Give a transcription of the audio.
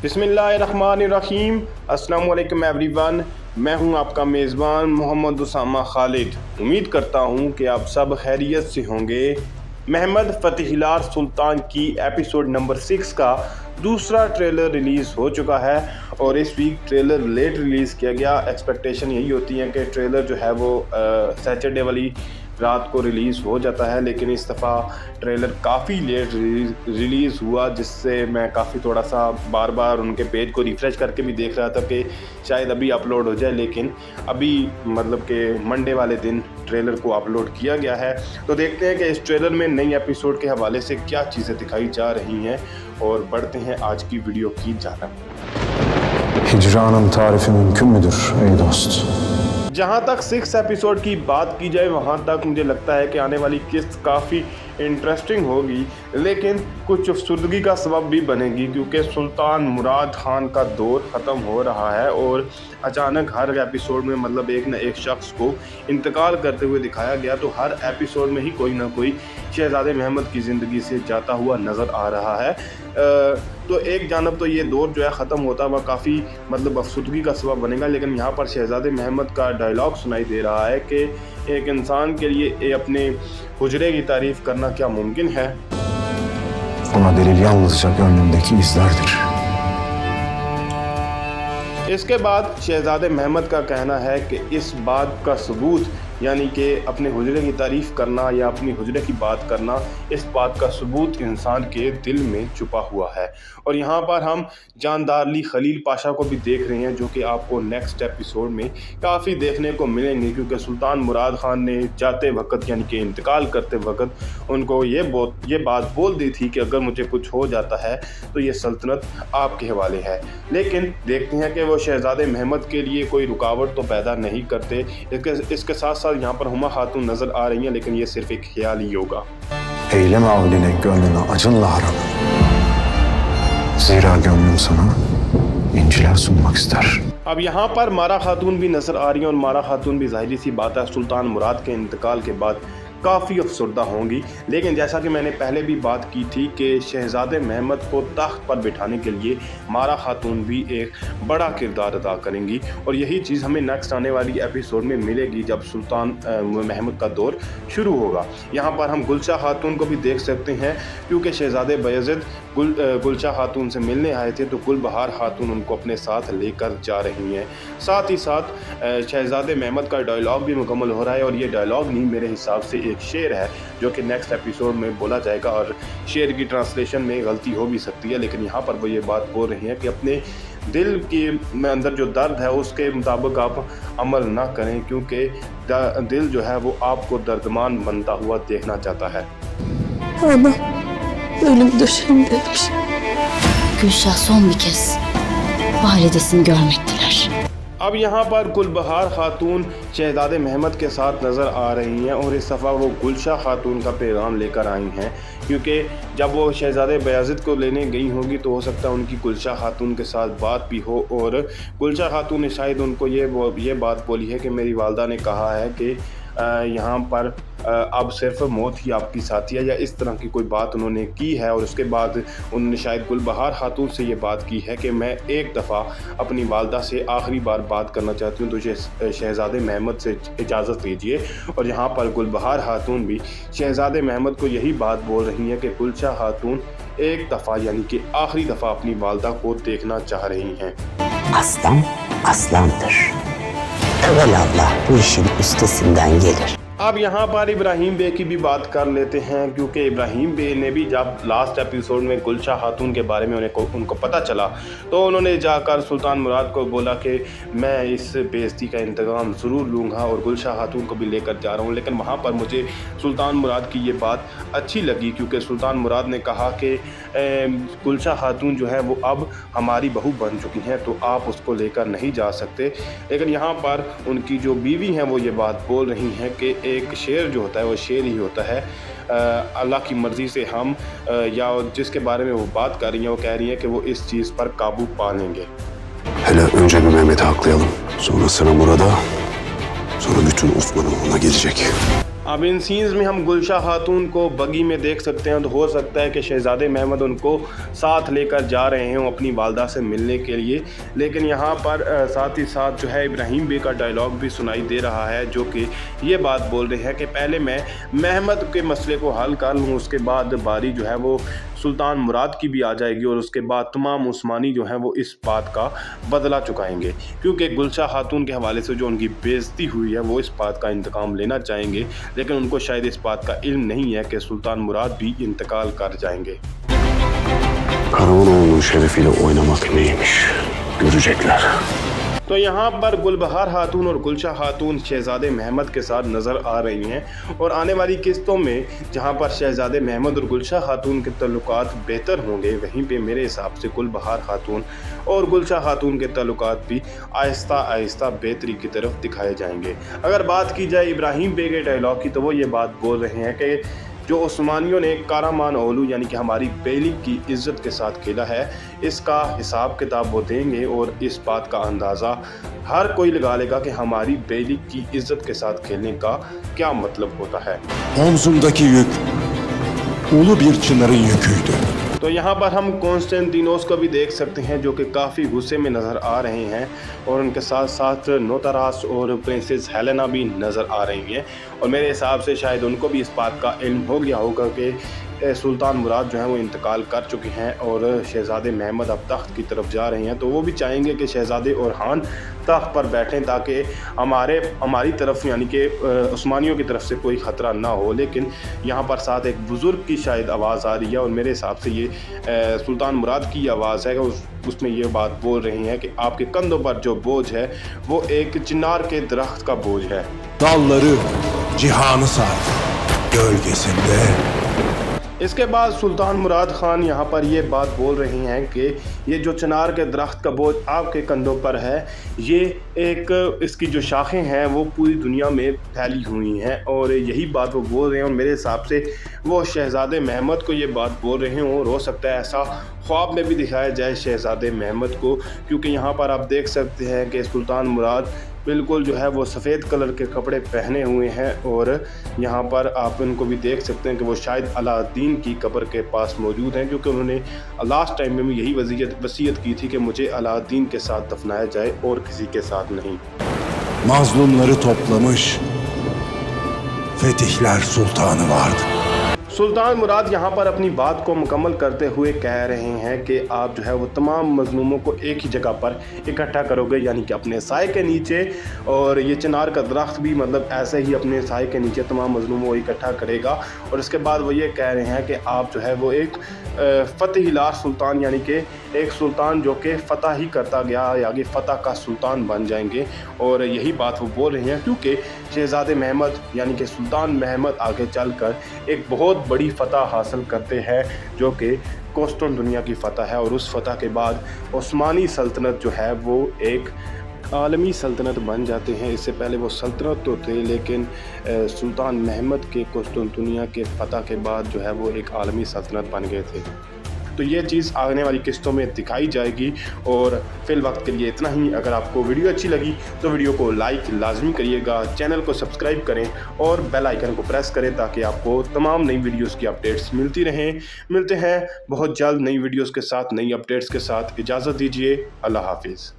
बिस्मिल्लाहिर्रहमानिर्रहीम। अस्सलाम वालेकुम एवरीवन। मैं हूं आपका मेज़बान मोहम्मद उसामा खालिद। उम्मीद करता हूं कि आप सब खैरियत से होंगे। महमद फ़तेह हिलाल सुल्तान की एपिसोड नंबर 6 का दूसरा ट्रेलर रिलीज़ हो चुका है और इस वीक ट्रेलर लेट रिलीज़ किया गया। एक्सपेक्टेशन यही होती है कि ट्रेलर जो है वो सैटरडे वाली रात को रिलीज़ हो जाता है, लेकिन इस दफ़ा ट्रेलर काफ़ी लेट रिलीज़ हुआ, जिससे मैं काफ़ी थोड़ा सा बार बार उनके पेज को रिफ़्रेश करके भी देख रहा था कि शायद अभी अपलोड हो जाए, लेकिन अभी मतलब कि मंडे वाले दिन ट्रेलर को अपलोड किया गया है। तो देखते हैं कि इस ट्रेलर में नई एपिसोड के हवाले से क्या चीज़ें दिखाई जा रही हैं और बढ़ते हैं आज की वीडियो की जानब। हिजरानन तारीफ़ मुमकिन müdür ey दोस्त। जहाँ तक 6 एपिसोड की बात की जाए वहाँ तक मुझे लगता है कि आने वाली किस्त काफ़ी इंटरेस्टिंग होगी, लेकिन कुछ अफसरदगी का सबब भी बनेगी, क्योंकि सुल्तान मुराद खान का दौर ख़त्म हो रहा है और अचानक हर एपिसोड में मतलब एक न एक शख्स को इंतकाल करते हुए दिखाया गया। तो हर एपिसोड में ही कोई ना कोई शहज़ादे महमद की ज़िंदगी से जाता हुआ नज़र आ रहा है। तो एक जानब तो ये दौर जो है ख़त्म होता हुआ काफ़ी मतलब अफसरदगी का सबब बनेगा, लेकिन यहाँ पर शहज़ादे महमद का डायलॉग सुनाई दे रहा है कि एक इंसान के लिए अपने हुजरे की तारीफ़ करना क्या मुमकिन है। Ona delil yalnızca gönlümdeki izlerdir. इसके बाद शहज़ादे महमद का कहना है कि इस बात का सबूत यानी कि अपने हुजरे की तारीफ़ करना या अपनी हुजरे की बात करना, इस बात का सबूत इंसान के दिल में छुपा हुआ है। और यहाँ पर हम जानदार अली खलील पाशा को भी देख रहे हैं, जो कि आपको नेक्स्ट एपिसोड में काफ़ी देखने को मिलेंगे, क्योंकि सुल्तान मुराद खान ने जाते वक्त यानी कि इंतकाल करते वक्त उनको ये बात बोल दी थी कि अगर मुझे कुछ हो जाता है तो ये सल्तनत आपके हवाले है। लेकिन देखते हैं कि वो शहज़ादे महमद के लिए कोई रुकावट तो पैदा नहीं करते। इसके साथ साथ यहाँ पर हुमा खातून नज़र आ रही हैं, लेकिन ये सिर्फ एक ख्याल ही होगा। Eyleme avline gönlünü acınla harap. Zira gönlüm sana inciler sunmak ister. अब यहाँ पर मारा खातून भी नज़र आ रही हैं और मारा खातून भी ज़ाहिर सी बात है सुल्तान मुराद के इंतकाल के बाद काफ़ी अफसरदा होंगी। लेकिन जैसा कि मैंने पहले भी बात की थी कि शहज़ादे महमद को तख्त पर बिठाने के लिए मारा खातून भी एक बड़ा किरदार अदा करेंगी, और यही चीज़ हमें नेक्स्ट आने वाली एपिसोड में मिलेगी जब सुल्तान महमद का दौर शुरू होगा। यहाँ पर हम गुलशा खातून को भी देख सकते हैं, क्योंकि शहज़ादे बायज़िद गुलशा खातून से मिलने आए थे, तो गुलबहार खातून उनको अपने साथ लेकर जा रही हैं। साथ ही साथ शहज़ादे महमद का डायलॉग भी मुकम्मल हो रहा है, और ये डायलॉग नहीं, मेरे हिसाब से एक शेर है जो कि नेक्स्ट एपिसोड में बोला जाएगा, और शेर की ट्रांसलेशन में गलती हो भी सकती है, लेकिन यहाँ पर वो ये बात बोल रही हैं कि अपने दिल के अंदर जो दर्द है उसके मुताबिक आप अमल ना करें, क्योंकि दिल जो है वो आपको दर्दमान बनता हुआ देखना चाहता है। Ana, ölüm döşeğimdedir. Gülşah son bir kez validesini görmek diler. अब यहाँ पर गुलबहार खातून शहज़ादे महमद के साथ नज़र आ रही हैं, और इस दफ़ा वो गुलशा खातून का पैगाम लेकर आई हैं, क्योंकि जब वो शहज़ादे बायज़िद को लेने गई होगी तो हो सकता है उनकी गुलशा खातून के साथ बात भी हो, और गुलशा खातून ने शायद उनको ये बात बोली है कि मेरी वालदा ने कहा है कि यहाँ पर अब सिर्फ मौत ही आपकी साथी है, या इस तरह की कोई बात उन्होंने की है। और उसके बाद उन्होंने शायद गुलबहार खातून से ये बात की है कि मैं एक दफ़ा अपनी वालदा से आखिरी बार बात करना चाहती हूँ, तो शहज़ादे महमद से इजाज़त दीजिए। और यहाँ पर गुलबहार खातून भी शहज़ादे महमद को यही बात बोल रही हैं कि गुलशा खातून एक दफ़ा यानी कि आखिरी दफ़ा अपनी वालदा को देखना चाह रही हैं। Aslan aslandır. Evelallah bu işin üstesinden gelir. अब यहाँ पर इब्राहिम बे की भी बात कर लेते हैं, क्योंकि इब्राहिम बे ने भी जब लास्ट एपिसोड में गुलशा खातून के बारे में उनको पता चला तो उन्होंने जाकर सुल्तान मुराद को बोला कि मैं इस बेइज्जती का इंतकाम ज़रूर लूँगा और गुलशा खातून को भी लेकर जा रहा हूँ। लेकिन वहाँ पर मुझे सुल्तान मुराद की ये बात अच्छी लगी, क्योंकि सुल्तान मुराद ने कहा कि गुलशा खातून जो है वो अब हमारी बहू बन चुकी हैं, तो आप उसको लेकर नहीं जा सकते। लेकिन यहाँ पर उनकी जो बीवी हैं वो ये बात बोल रही हैं कि एक शेर जो होता है वो शेर ही होता है। अल्लाह की मर्ज़ी से हम या जिसके बारे में वो बात कर रही हैं वो कह रही हैं कि वो इस चीज़ पर काबू पा लेंगे। Hele önce bir Mehmet'i haklayalım. Sonra sıra Murat'a. Sonra bütün Osman'ın ona gelecek. अब इन सीन्स में हम गुलशा खातून को बगी में देख सकते हैं, तो हो सकता है कि शहजादे महमद उनको साथ लेकर जा रहे हों अपनी वालदा से मिलने के लिए। लेकिन यहाँ पर साथ ही साथ जो है इब्राहिम बे का डायलॉग भी सुनाई दे रहा है, जो कि ये बात बोल रहे हैं कि पहले मैं महमद के मसले को हल कर लूँ, उसके बाद बारी जो है वो सुल्तान मुराद की भी आ जाएगी और उसके बाद तमाम उस्मानी जो हैं वो इस बात का बदला चुकाएंगे, क्योंकि गुलशा खातून के हवाले से जो उनकी बेइज्जती हुई है वो इस बात का इंतकाम लेना चाहेंगे। लेकिन उनको शायद इस बात का इल्म नहीं है कि सुल्तान मुराद भी इंतकाल कर जाएंगे। Karamoğlu'nun şerefiyle oynamak neymiş görecekler. तो यहाँ पर गुलबहार खातून और गुलशा खातून शहजादे महमद के साथ नज़र आ रही हैं और आने वाली किस्तों में जहाँ पर शहजादे महमद और गुलशा खातून के तल्लुकात बेहतर होंगे, वहीं पे मेरे हिसाब से गुलबहार खातून और गुलशा खातून के तल्लुकात भी आहिस्ता आहिस्ता बेहतरी की तरफ दिखाए जाएंगे। अगर बात की जाए इब्राहिम बे के डायलॉग की, तो वो ये बात बोल रहे हैं कि जो उस्मानियों ने कारामान ओलू यानी कि हमारी बेली की इज़्ज़त के साथ खेला है, इसका हिसाब किताब वो देंगे और इस बात का अंदाज़ा हर कोई लगा लेगा कि हमारी बेली की इज़्ज़त के साथ खेलने का क्या मतलब होता है। Omzumdaki yük ulu bir çınarın yüküydü. तो यहाँ पर हम कॉन्स्टेंटिनोस को भी देख सकते हैं, जो कि काफ़ी गुस्से में नज़र आ रहे हैं और उनके साथ साथ नोतारास और प्रिंसेस हेलेना भी नज़र आ रही हैं। और मेरे हिसाब से शायद उनको भी इस बात का इल्म हो गया होगा कि सुल्तान मुराद जो हैं वो इंतकाल कर चुके हैं और शहज़ादे महमद अब तख्त की तरफ जा रहे हैं, तो वो भी चाहेंगे कि शहज़ादे ओरहान तख्त पर बैठें ताकि हमारी तरफ यानी कि उस्मानियों की तरफ से कोई ख़तरा ना हो। लेकिन यहाँ पर साथ एक बुज़ुर्ग की शायद आवाज़ आ रही है और मेरे हिसाब से ये सुल्तान मुराद की आवाज़ है। उसमें ये बात बोल रही हैं कि आपके कंधों पर जो बोझ है वो एक चिनार के दरख्त का बोझ है। Dalları cihanı sardı. Gölgesinde इसके बाद सुल्तान मुराद ख़ान यहाँ पर ये बात बोल रही हैं कि ये जो चिनार के दरख्त का बोझ आपके कंधों पर है, ये एक इसकी जो शाखें हैं वो पूरी दुनिया में फैली हुई हैं और यही बात वो बोल रहे हैं। और मेरे हिसाब से वो शहज़ादे महमद को ये बात बोल रहे हों और हो सकता है ऐसा ख्वाब में भी दिखाया जाए शहज़ादे महमद को, क्योंकि यहाँ पर आप देख सकते हैं कि सुल्तान मुराद बिल्कुल जो है वो सफ़ेद कलर के कपड़े पहने हुए हैं और यहाँ पर आप इनको भी देख सकते हैं कि वो शायद अलाउद्दीन की कब्र के पास मौजूद हैं, क्योंकि उन्होंने लास्ट टाइम में भी यही वसीयत की थी कि मुझे अलाउद्दीन के साथ दफनाया जाए और किसी के साथ नहीं। mazlumları toplamış Fetihler Sultanı vardı. सुल्तान मुराद यहाँ पर अपनी बात को मुकम्मल करते हुए कह रहे हैं कि आप जो है वो तमाम मजलूमों को एक ही जगह पर इकट्ठा करोगे, यानी कि अपने साए के नीचे। और ये चिनार का दरख्त भी मतलब ऐसे ही अपने साए के नीचे तमाम मजलूमों को इकट्ठा करेगा। और इसके बाद वो ये कह रहे हैं कि आप जो है वो एक फ़तेहिलार सुल्तान यानी कि एक सुल्तान जो कि फ़तह ही करता गया आगे फ़तह का सुल्तान बन जाएंगे। और यही बात वो बोल रहे हैं क्योंकि शहज़ादे महमद यानी कि सुल्तान महमद आगे चलकर एक बहुत बड़ी फ़तह हासिल करते हैं, जो कि कॉन्स्टेंटिनोस की फ़तह है। और उस फ़तह के बाद उस्मानी सल्तनत जो है वो एक आलमी सल्तनत बन जाते हैं। इससे पहले वो सल्तनत तो थे, लेकिन सुल्तान महमद के कॉन्स्टेंटिनोस के फ़तह के बाद जो है वो एक आलमी सल्तनत बन गए थे। तो ये चीज़ आने वाली किस्तों में दिखाई जाएगी। और फ़िल वक्त के लिए इतना ही। अगर आपको वीडियो अच्छी लगी तो वीडियो को लाइक लाजमी करिएगा, चैनल को सब्सक्राइब करें और बेल आइकन को प्रेस करें ताकि आपको तमाम नई वीडियोस की अपडेट्स मिलती रहें। मिलते हैं बहुत जल्द नई वीडियोस के साथ, नई अपडेट्स के साथ। इजाज़त दीजिए। अल्लाह हाफिज़।